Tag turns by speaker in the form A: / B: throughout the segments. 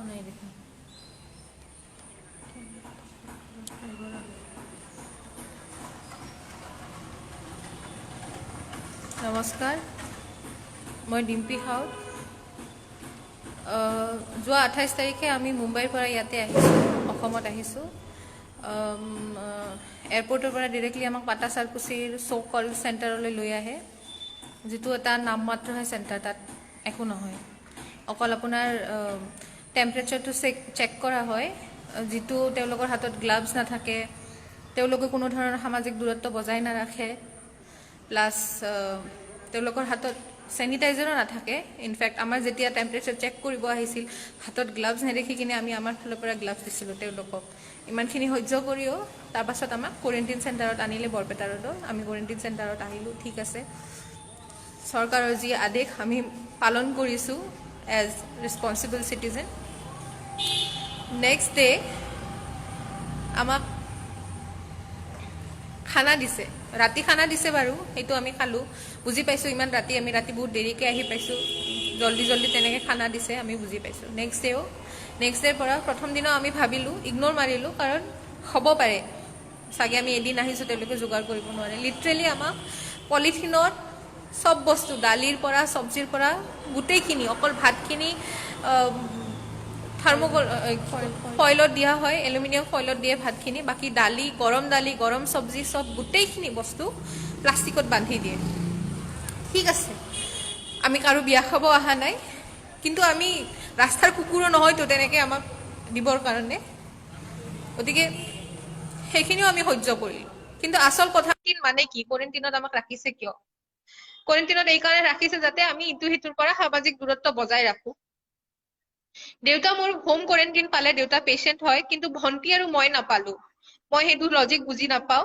A: নাই দেখোন। নমস্কাৰ, মই ডিম্পী খাউট। যোৱা 28 তাৰিখে আমি মুম্বাইৰ পৰা ইয়াতে আহিছোঁ, অসমত আহিছোঁ। এয়াৰপৰ্টৰ পৰা ডিৰেক্টলি আমাক পাটাচাৰকুছিৰ চ' কল চেণ্টাৰলৈ লৈ আহে, যিটো এটা নামমাত্ৰহে চেণ্টাৰ। তাত একো নহয়, অকল আপোনাৰ টেম্পাৰেচাৰটো চেক কৰা হয়, যিটো তেওঁলোকৰ হাতত গ্লাভছ নাথাকে, তেওঁলোকে কোনো ধৰণৰ সামাজিক দূৰত্ব বজাই নাৰাখে, প্লাছ তেওঁলোকৰ হাতত চেনিটাইজাৰো নাথাকে। ইনফেক্ট আমাৰ যেতিয়া টেম্পাৰেচাৰ চেক কৰিব আহিছিল, হাতত গ্লাভছ নেদেখি কিনে আমি আমাৰ ফালৰ পৰা গ্লাভছ দিছিলোঁ তেওঁলোকক। ইমানখিনি সহ্য কৰিও তাৰপাছত আমাক কোৱাৰেণ্টাইন চেণ্টাৰত আনিলে, বৰপেটা ৰোডত। আমি কোৱাৰেণ্টাইন চেণ্টাৰত আহিলোঁ, ঠিক আছে। চৰকাৰৰ যি আদেশ আমি পালন কৰিছোঁ as responsible citizen. Next day আমাক খানা দিছে, ৰাতি খানা দিছে বাৰু, সেইটো আমি খালোঁ, বুজি পাইছোঁ। ইমান ৰাতি আমি বহুত দেৰিকৈ আহি পাইছোঁ, জল্দি তেনেকৈ খানা দিছে, আমি বুজি পাইছোঁ। নেক্সট ডেৰ পৰা প্ৰথম দিনা আমি ভাবিলোঁ, ইগন'ৰ মাৰিলোঁ, কাৰণ হ'ব পাৰে চাগে আমি এদিন আহিছোঁ, তেওঁলোকে যোগাৰ কৰিব নোৱাৰে। লিটাৰেলি আমাক পলিথিনত চব বস্তু, দালিৰ পৰা চব্জিৰ পৰা গোটেইখিনি, অকল ভাতখিনি থাৰ্মোকল ফইলত দিয়া হয়, এলুমিনিয়াম ফইলত দিয়ে ভাতখিনি। বাকী দালি, গৰম চব্জি, চব গোটেইখিনি বস্তু প্লাষ্টিকত বান্ধি দিয়ে। ঠিক আছে, আমি কাৰো বিয়া খাব অহা নাই, কিন্তু আমি ৰাস্তাৰ কুকুৰো নহয়তো তেনেকৈ আমাক দিবৰ কাৰণে। গতিকে সেইখিনিও আমি সহ্য কৰিলোঁ। কিন্তু আচল কথা মানে কি, কোৱাৰেণ্টাইনত আমাক ৰাখিছে কিয়? কোৱাৰেণ্টাইনত এইকাৰণে ৰাখিছে যাতে আমি ইটো সিটোৰ পৰা সামাজিক দূৰত্ব বজাই ৰাখোঁ। দেউতা মোৰ হোম কোৱাৰেণ্টাইন পালে, দেউতা পেচেণ্ট হয়, কিন্তু ভণ্টি আৰু মই নাপালোঁ। মই সেইটো লজিক বুজি নাপাওঁ।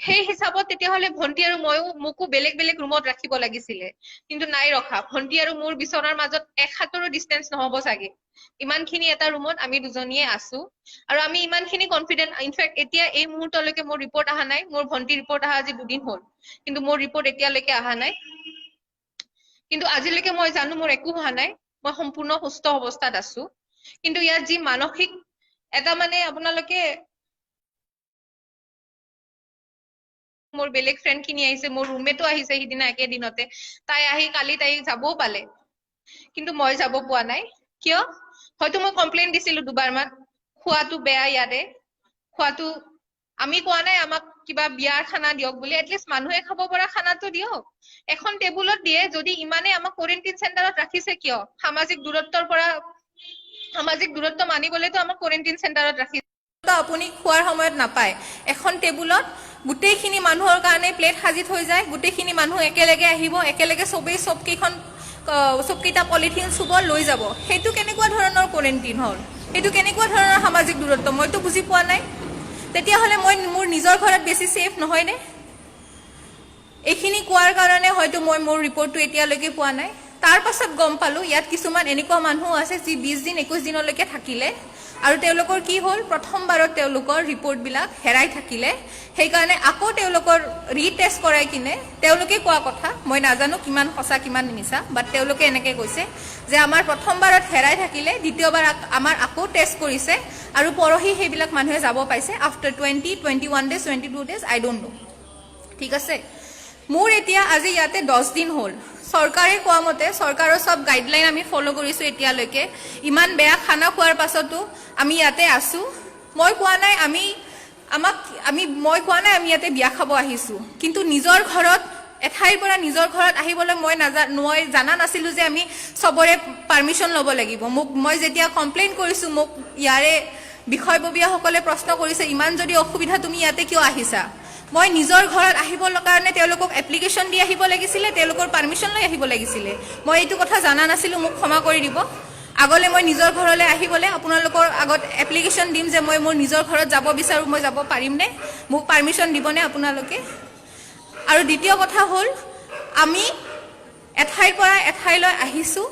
A: সেই হিচাপত তেতিয়াহ'লে ভণ্টি আৰু মোকো বেলেগ ৰুমত ৰাখিব লাগিছিলে, কিন্তু নাই ৰখা। ভণ্টি আৰু মোৰ বিচনাৰ মাজত 1 হাতৰো ডিষ্টেঞ্চ নহ'ব চাগে, ইমানখিনি এটা ৰুমত আমি দুজনীয়ে আছোঁ। আৰু আমি ইমানখিনি কনফিডেণ্ট। ইনফেক্ট এতিয়া এই মুহূৰ্তলৈকে মোৰ ৰিপৰ্ট অহা নাই। মোৰ ভণ্টিৰ ৰিপৰ্ট অহা আজি 2 দিন হ'ল, কিন্তু মোৰ ৰিপৰ্ট এতিয়ালৈকে অহা নাই। কিন্তু আজিলৈকে মই জানো মোৰ একো হোৱা নাই, মই সম্পূৰ্ণ সুস্থ অৱস্থাত আছো। কিন্তু ইয়াত যি মানসিক এটা আপোনালোকে, মোৰ বেলেগ ফ্ৰেণ্ড খিনি আহিছে, মোৰ ৰুমমেটো আহিছে সিদিনা একেদিনতে। তাই আহি কালি তাই যাবও পালে, কিন্তু মই যাব পোৱা নাই। কিয়? হয়তো মই কমপ্লেইন দিছিলো 2বাৰমান, খোৱাটো বেয়া ইয়াতে। খোৱাটো আমি কোৱা নাই আমাক কিবা বিয়াৰ খানা দিয়ক বুলি, এটলিষ্ট মানুহে খাব পৰা খানাটো দিয়ক। এখন টেবুলত দিয়ে, যদি ইমানে আমাক কোৱাৰেণ্টাইন চেণ্টাৰত ৰাখিছে কিয়? সামাজিক দূৰত্ব মানিবলৈতো আমাক কোৱাৰেণ্টাইন চেণ্টাৰত ৰাখিছে। আপুনি খোৱাৰ সময়ত নাপায়, এখন টেবুলত গোটেইখিনি মানুহৰ কাৰণে প্লেট সাজি থৈ যায়, গোটেইখিনি মানুহ একেলগে আহিব, একেলগে চবেই চবকেইটা পলিথিন চুব, লৈ যাব। সেইটো কেনেকুৱা ধৰণৰ কোৱাৰেণ্টাইন হ'ল? সেইটো কেনেকুৱা ধৰণৰ সামাজিক দূৰত্ব? মইতো বুজি পোৱা নাই। তেতিয়াহ'লে মই মোৰ নিজৰ ঘৰত বেছি ছেফ নহয়নে? এইখিনি কোৱাৰ কাৰণে হয়তো মই মোৰ ৰিপৰ্টটো এতিয়ালৈকে পোৱা নাই। তাৰ পাছত গম পালোঁ ইয়াত কিছুমান এনেকুৱা মানুহ আছে যি 20 দিন 21 দিনলৈকে থাকিলে, আৰু তেওঁলোকৰ কি হ'ল, প্ৰথমবাৰত তেওঁলোকৰ ৰিপৰ্টবিলাক হেৰাই থাকিলে। সেইকাৰণে আকৌ তেওঁলোকৰ ৰিটেষ্ট কৰাই কিনে, তেওঁলোকে কোৱা কথা, মই নাজানো কিমান সঁচা কিমান মিছা, বাট তেওঁলোকে এনেকৈ কৈছে যে আমাৰ প্ৰথমবাৰত হেৰাই থাকিলে, দ্বিতীয়বাৰ আমাৰ আকৌ টেষ্ট কৰিছে, আৰু পৰহি সেইবিলাক মানুহে যাব পাইছে after 20, 21 days, 22 days, I don't know. ঠিক আছে, মোৰ এতিয়া আজি ইয়াতে 10 দিন হ'ল। চৰকাৰে কোৱা মতে, চৰকাৰৰ চব গাইডলাইন আমি ফ'ল' কৰিছোঁ এতিয়ালৈকে। ইমান বেয়া খানা খোৱাৰ পাছতো আমি ইয়াতে আছোঁ। মই কোৱা নাই আমি ইয়াতে বিয়া খাব আহিছোঁ, কিন্তু নিজৰ ঘৰত, এঠাইৰ পৰা নিজৰ ঘৰত আহিবলৈ মই জানা নাছিলোঁ যে আমি চবৰে পাৰ্মিশ্যন ল'ব লাগিব। মই যেতিয়া কমপ্লেইন কৰিছোঁ, মোক ইয়াৰে বিষয়ববীয়াসকলে প্ৰশ্ন কৰিছে, ইমান যদি অসুবিধা তুমি ইয়াতে কিয় আহিছা? মই নিজৰ ঘৰত আহিবৰ কাৰণে তেওঁলোকক এপ্লিকেশ্যন দি আহিব লাগিছিলে, তেওঁলোকৰ পাৰ্মিশ্যন লৈ আহিব লাগিছিলে। মই এইটো কথা জানা নাছিলোঁ, মোক ক্ষমা কৰি দিব। আগলৈ মই নিজৰ ঘৰলৈ আহিবলৈ আপোনালোকৰ আগত এপ্লিকেশ্যন দিম যে মই মোৰ নিজৰ ঘৰত যাব বিচাৰোঁ, মই যাব পাৰিমনে? মোক পাৰ্মিশ্যন দিবনে আপোনালোকে? আৰু দ্বিতীয় কথা হ'ল, আমি এঠাইৰ পৰা এঠাইলৈ আহিছোঁ,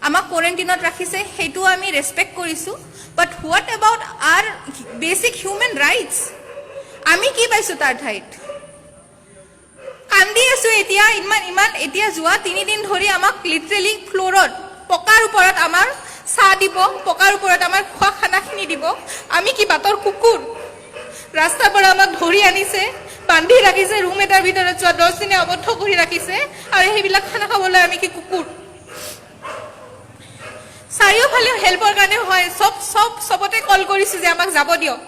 A: আমাক কোৱাৰেণ্টাইনত ৰাখিছে, সেইটো আমি ৰেছপেক্ট কৰিছোঁ। But what about our basic human rights? আমি কি পাইছোঁ তাৰ ঠাইত? কান্দি আছোঁ এতিয়া, ইমান এতিয়া যোৱা 3 দিন ধৰি আমাক লিটাৰেলি ফ্ল'ৰত, পকাৰ ওপৰত আমাৰ চাহ দিব, পকাৰ ওপৰত আমাৰ খোৱা খানাখিনি দিব। আমি কি বাটৰ কুকুৰ? ৰাস্তাৰ পৰা আমাক ধৰি আনিছে, বান্ধি ৰাখিছে, ৰুম এটাৰ ভিতৰত 10 দিনে আবদ্ধ কৰি ৰাখিছে, আৰু সেইবিলাক খানা খাবলৈ আমি কি কুকুৰ? চাৰিওফালে হেল্পৰ কাৰণে হয়, চবতে কল কৰিছোঁ যে আমাক যাব দিয়ক।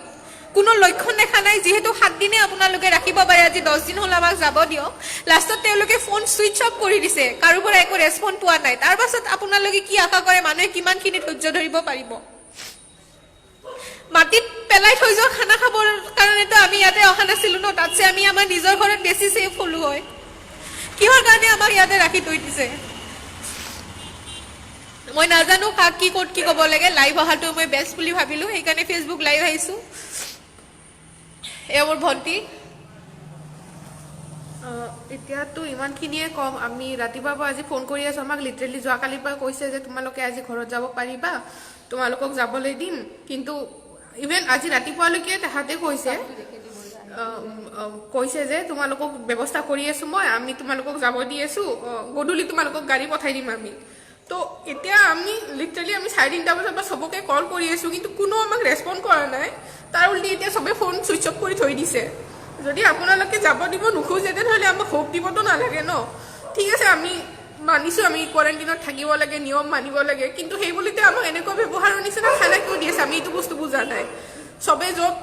A: কোনো লক্ষণ দেখা নাই, যিহেতু 7 দিনে আপোনালোকে ৰাখিব পাৰে, আজি 10 দিন হ'ল, আমাক যাব দিয়ক। লাষ্টত তেওঁলোকে ফোন ছুইচ অফ কৰি দিছে, কাৰো পৰা একো ৰেছপন্স পোৱা নাই। তাৰ পাছত আপোনালোকে কি আশা কৰে মানুহে কিমানখিনি ধৈৰ্য ধৰিব পাৰিব? মাটিত পেলাই থৈ যোৱা খানা খাবৰ কাৰণেতো আমি ইয়াতে অহা নাছিলো ন, তাতছে আমি আমাৰ নিজৰ ঘৰত বেছি ছেফ হলো হয়। কিহৰ কাৰণে আমাক ইয়াতে ৰাখি থৈ দিছে? মই নাজানো কাক কি ক'ত কি ক'ব লাগে। লাইভ অহাটো মই বেষ্ট বুলি ভাবিলো, সেইকাৰণে ফেচবুক লাইভ আহিছো। এয়া মোৰ ভণ্টি।
B: এতিয়াতো ইমানখিনিয়ে কম। আমি ৰাতিপুৱাৰ পৰা আজি ফোন কৰি আছোঁ, আমাক লিটাৰেলি যোৱাকালিৰ পৰা কৈছে যে তোমালোকে আজি ঘৰত যাব পাৰিবা, তোমালোকক যাবলৈ দিম। কিন্তু ইভেন আজি ৰাতিপুৱালৈকে তাহাঁতে কৈছে যে তোমালোকক ব্যৱস্থা কৰি আছোঁ মই, আমি তোমালোকক যাব দি আছোঁ, গধূলি তোমালোকক গাড়ী পঠাই দিম আমি। তো এতিয়া আমি লিটাৰেলি 3:30 বজাৰ পৰা চবকে কল কৰি আছোঁ, কিন্তু কোনো আমাক ৰেছপন্স কৰা নাই। তাৰ উল্টি এতিয়া চবে ফোন ছুইচ অফ কৰি থৈ দিছে। যদি আপোনালোকে যাব দিব নোখোজে তেনেহ'লে আমাক হোপ দিবতো নালাগে ন। ঠিক আছে, আমি মানিছোঁ আমি কোৱাৰেণ্টাইনত থাকিব লাগে, নিয়ম মানিব লাগে, কিন্তু সেই বুলিতে আমাক এনেকুৱা ব্যৱহাৰৰ নিচিনা খানা কিয় দি আছে? আমি এইটো বস্তু বুজা নাই। চবে য'ত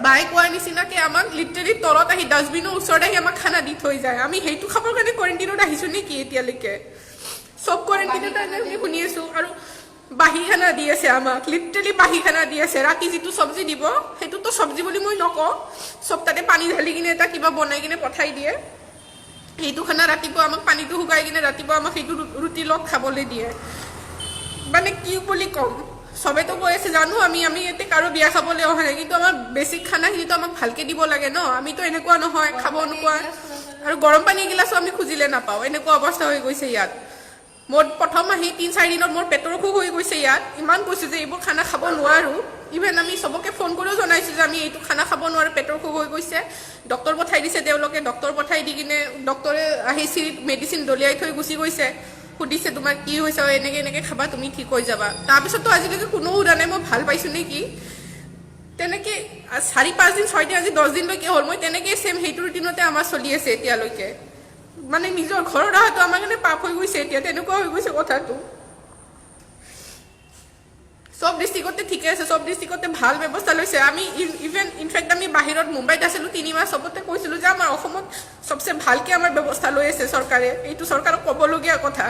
B: বাই কোৱাৰ নিচিনাকৈ আমাক লিটাৰেলি তলত আহি ডাষ্টবিনৰ ওচৰত আহি আমাক খানা দি থৈ যায়। আমি সেইটো খাবৰ কাৰণে কোৱাৰেণ্টাইনত আহিছোঁ নেকি? এতিয়ালৈকে চব কোৱাৰেণ্টাইনত আমি শুনি আছোঁ। আৰু বাহি খানা দি আছে আমাক, লিটাৰেলি বাহি খানা দি আছে। ৰাতি যিটো চব্জি দিব সেইটোতো চব্জি বুলি মই নকওঁ, চব তাতে পানী ঢালি কিনে এটা কিবা বনাই কিনে পঠাই দিয়ে। সেইটো খানা ৰাতিপুৱা আমাক পানীটো শুকাই কিনে ৰাতিপুৱা আমাক সেইটো ৰুটিৰ লগত খাবলৈ দিয়ে। মানে কি বুলি ক'ম, চবেতো কৈ আছে জানো আমি ইয়াতে কাৰো বিয়া খাবলৈ অহা নাই, কিন্তু আমাৰ বেছিক খানাখিনিতো আমাক ভালকৈ দিব লাগে ন। আমিতো এনেকুৱা নহয় খাব নোপোৱা, আৰু গৰম পানী এগিলাচো আমি খুজিলে নাপাওঁ, এনেকুৱা অৱস্থা হৈ গৈছে ইয়াত। মোৰ প্ৰথম আহি 3-4 দিনত মোৰ পেটৰ অসুখ হৈ গৈছে ইয়াত। ইমান কৈছোঁ যে এইবোৰ খানা খাব নোৱাৰোঁ। ইভেন আমি চবকে ফোন কৰিও জনাইছোঁ যে আমি এইটো খানা খাব নোৱাৰোঁ, পেটৰ অসুখ হৈ গৈছে। ডক্টৰ পঠাই দিছে তেওঁলোকে, ডক্টৰ পঠাই দি কিনে ডক্টৰে আহি চিৰিত মেডিচিন দলিয়াই থৈ গুচি গৈছে। সুধিছে তোমাৰ কি হৈছে, এনেকৈ খাবা, তুমি ঠিক হৈ যাবা। তাৰপিছততো আজিলৈকে কোনো সোধা নাই মই ভাল পাইছোঁ নে কি। তেনেকৈ 4-5 দিন 6 দিন আজি 10 দিনলৈকে হ'ল, মই তেনেকৈ ছেম সেইটো ৰুটিনতে আমাৰ চলি আছে এতিয়ালৈকে। মানে নিজৰ ঘৰত অহাটো আমাৰ কাৰণে পাপ হৈ গৈছে এতিয়া, তেনেকুৱা হৈ গৈছে কথাটো। সব ডিষ্ট্ৰিক্টতে ঠিকে আছে, সব ডিষ্ট্ৰিক্টতে ভাল ব্যৱস্থা লৈছে। আমি ইভেন ইনফেক্ট আমি বাহিৰত মুম্বাইত আছিলোঁ 3 মাহ, চবতে কৈছিলোঁ যে আমাৰ অসমত সবচে ভালকৈ আমাৰ ব্যৱস্থা লৈ আছে চৰকাৰে। এইটো চৰকাৰক ক'বলগীয়া কথা,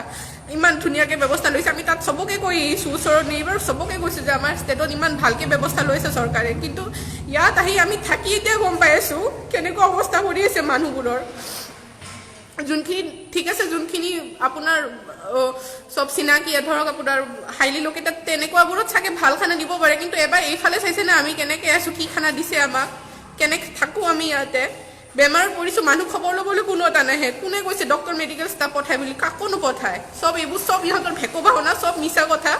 B: ইমান ধুনীয়াকৈ ব্যৱস্থা লৈছে। আমি তাত চবকে কৈ আহিছোঁ, ওচৰৰ নেইবাৰ চবকে কৈছোঁ যে আমাৰ ষ্টেটত ইমান ভালকৈ ব্যৱস্থা লৈছে চৰকাৰে। কিন্তু ইয়াত আহি আমি থাকি এতিয়া গম পাই আছোঁ কেনেকুৱা অৱস্থা কৰি আছে মানুহবোৰৰ। যোনখিনি ঠিক আছে, যোনখিনি আপোনাৰ সব চিনাকি ধৰক আপোনাৰ হাইলি লোকেটেড তেনেকুৱাবোৰত চাগে ভাল খানা দিব পাৰে, কিন্তু এবাৰ এইফালে চাইছে না আমি কেনেকৈ আছোঁ, কি খানা দিছে আমাক, কেনেকৈ থাকোঁ আমি ইয়াতে। বেমাৰত পৰিছোঁ, মানুহ খবৰ ল'বলৈ কোনো এটা নাহে। কোনে কৈছে ডক্টৰ মেডিকেল ষ্টাফ পঠায় বুলি? কাকো নপঠায়। চব এইবোৰ চব ইহঁতৰ ভেকু ভাওনা, চব মিছা কথা।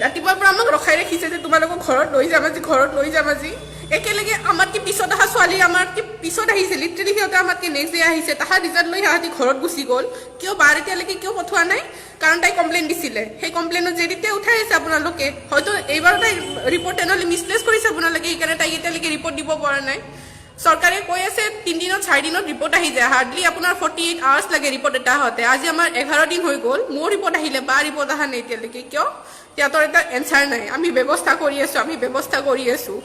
B: ৰাতিপুৱাৰ পৰা আমাক ৰখাই ৰাখিছে যে তোমালোকক ঘৰত লৈ যাম আজি, ঘৰত লৈ যাম আজি। একেলগে আমাতকৈ পিছত অহা ছোৱালী আমাতকৈ পিছত আহিছে, লিটাৰেলি সিহঁতে আমাতকৈ নেক্সট ডে আহিছে। তাহাৰ ৰিজাল্ট লৈ সিহঁতি ঘৰত গুচি গ'ল। কিয় বাৰ এতিয়ালৈকে কিয় পঠোৱা নাই? কাৰণ তাই কমপ্লেইন দিছিলে, সেই কমপ্লেইনত জেৰিতে উঠাই আছে আপোনালোকে। হয়তো এইবাৰ তাই ৰিপৰ্ট তেনেহ'লে মিছপ্লেচ কৰিছে আপোনালোকে, সেইকাৰণে তাইক এতিয়ালৈকে ৰিপৰ্ট দিব পৰা নাই। চৰকাৰে কৈ আছে 3 দিনত 4 দিনত ৰিপৰ্ট আহি যায়, হাৰ্ডলি আপোনাৰ 48 আৱাৰ্ছ লাগে ৰিপৰ্ট এটা হওঁতে। আজি আমাৰ 11 দিন হৈ গ'ল, মোৰ ৰিপৰ্ট আহিলে বা ৰিপৰ্ট অহা নাই এতিয়ালৈকে। কিয়? সিহঁতৰ এটা এনচাৰ নাই। আমি ব্যৱস্থা কৰি আছোঁ, আমি ব্যৱস্থা কৰি আছোঁ।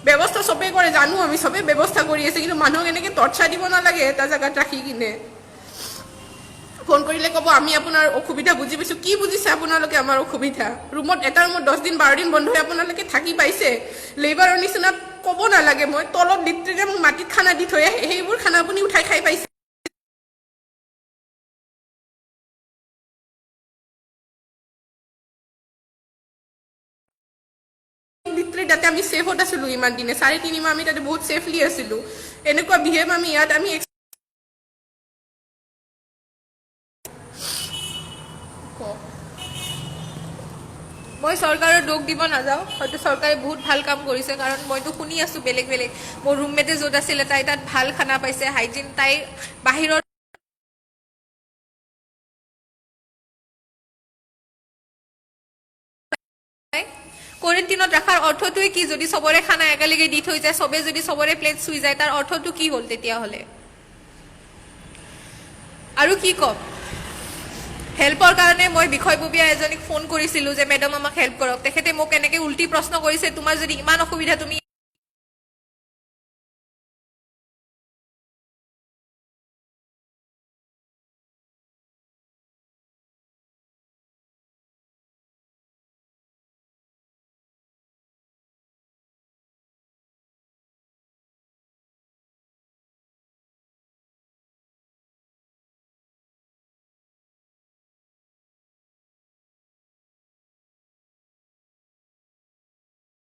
B: ব্যৱস্থা চবেই কৰে জানো, আমি চবেই ব্যৱস্থা কৰি আছোঁ, কিন্তু মানুহক এনেকৈ টৰ্চাৰ দিব নালাগে এটা জেগাত ৰাখি কিনে। ফোন কৰিলে ক'ব আমি আপোনাৰ অসুবিধা বুজি পাইছোঁ। কি বুজিছে আপোনালোকে আমাৰ অসুবিধা? এটা ৰুমত 10 দিন 12 দিন বন্ধ হৈ আপোনালোকে থাকি পাইছে। লেবাৰৰ নিচিনা ক'ব নালাগে, মই তলত লিটাৰেলি মোক মাটিত খানা দি থৈ আহে, সেইবোৰ খানা আপুনি উঠাই খাই পাইছে? তাতে আমি ছেফত আছিলোঁ ইমান দিনে, 3.5 মাহ আমি তাতে বহুত ছেফলি আছিলোঁ। এনেকুৱা বিহেভ আমি ইয়াত আমি
A: মই চৰকাৰৰ দোষ দিব নাযাওঁ, হয়তো চৰকাৰে বহুত ভাল কাম কৰিছে, কাৰণ মইতো শুনি আছোঁ বেলেগ বেলেগ। মোৰ ৰুমমেটে য'ত আছিলে তাই তাত ভাল খানা পাইছে, হাইজিন, তাই বাহিৰৰ কোৱাৰেণ্টিনত ৰখাৰ অৰ্থটোৱে কি যদি চবৰে খানা একেলগে দি থৈ যায় চবে যদি চবৰে প্লেট চুই যায় তাৰ অৰ্থটো কি হ'ল তেতিয়াহ'লে আৰু কি ক'ম হেল্পৰ কাৰণে মই বিষয়ববীয়া এজনীক ফোন কৰিছিলোঁ যে মেডাম আমাক হেল্প কৰক তেখেতে মোক এনেকৈ উল্টি প্ৰশ্ন কৰিছে তোমাৰ যদি ইমান অসুবিধা তুমি